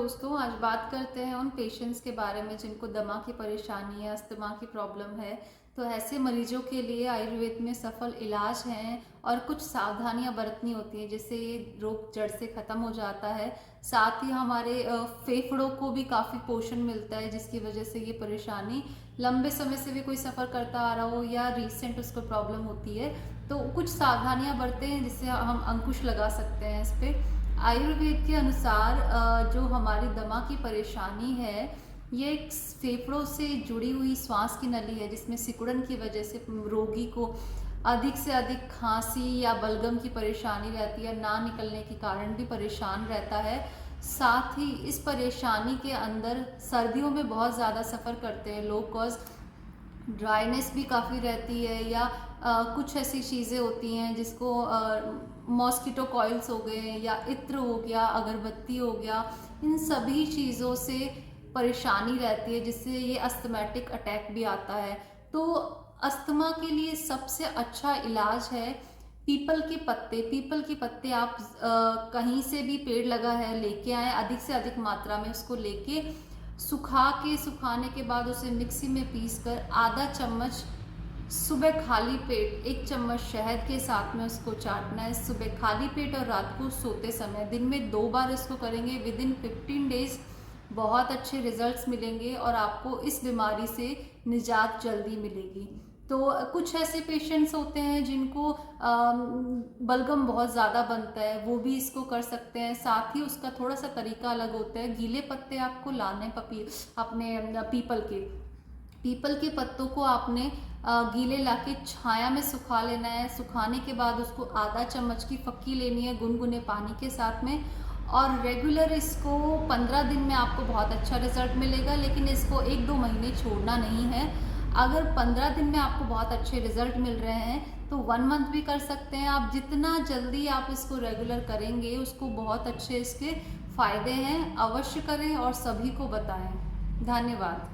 दोस्तों, आज बात करते हैं उन पेशेंट्स के बारे में जिनको दमा की परेशानी है, अस्थमा की प्रॉब्लम है। तो ऐसे मरीजों के लिए आयुर्वेद में सफल इलाज हैं और कुछ सावधानियां बरतनी होती हैं जिससे ये रोग जड़ से ख़त्म हो जाता है। साथ ही हमारे फेफड़ों को भी काफ़ी पोषण मिलता है जिसकी वजह से ये परेशानी लंबे समय से भी कोई सफ़र करता आ रहा हो या रिसेंट उसको प्रॉब्लम होती है तो कुछ सावधानियां बरतें हैं जिससे हम अंकुश लगा सकते हैं इस पर। आयुर्वेद के अनुसार जो हमारी दमा की परेशानी है ये एक फेफड़ों से जुड़ी हुई श्वास की नली है जिसमें सिकुड़न की वजह से रोगी को अधिक से अधिक खांसी या बलगम की परेशानी रहती है, ना निकलने के कारण भी परेशान रहता है। साथ ही इस परेशानी के अंदर सर्दियों में बहुत ज़्यादा सफ़र करते हैं लोग, कॉज ड्राइनेस भी काफ़ी रहती है या कुछ ऐसी चीज़ें होती हैं जिसको मॉस्किटो कॉइल्स हो गए या इत्र हो गया, अगरबत्ती हो गया, इन सभी चीज़ों से परेशानी रहती है जिससे ये अस्थमैटिक अटैक भी आता है। तो अस्थमा के लिए सबसे अच्छा इलाज है पीपल के पत्ते। पीपल के पत्ते आप कहीं से भी पेड़ लगा है लेके आए, अधिक से अधिक मात्रा में उसको लेके सुखाने के बाद उसे मिक्सी में पीस कर आधा चम्मच सुबह खाली पेट 1 चम्मच शहद के साथ में उसको चाटना है। सुबह खाली पेट और रात को सोते समय दिन में 2 बार इसको करेंगे। विद इन 15 डेज बहुत अच्छे रिजल्ट्स मिलेंगे और आपको इस बीमारी से निजात जल्दी मिलेगी। तो कुछ ऐसे पेशेंट्स होते हैं जिनको बलगम बहुत ज़्यादा बनता है, वो भी इसको कर सकते हैं। साथ ही उसका थोड़ा सा तरीका अलग होता है। गीले पत्ते आपको लाने अपने पीपल के पत्तों को आपने गीले लाके छाया में सुखा लेना है। सुखाने के बाद उसको आधा चम्मच की फक्की लेनी है गुनगुने पानी के साथ में, और रेगुलर इसको 15 दिन में आपको बहुत अच्छा रिजल्ट मिलेगा। लेकिन इसको 1-2 महीने छोड़ना नहीं है। अगर 15 दिन में आपको बहुत अच्छे रिजल्ट मिल रहे हैं तो 1 मंथ भी कर सकते हैं आप। जितना जल्दी आप इसको रेगुलर करेंगे उसको बहुत अच्छे इसके फायदे हैं। अवश्य करें और सभी को बताएं। धन्यवाद।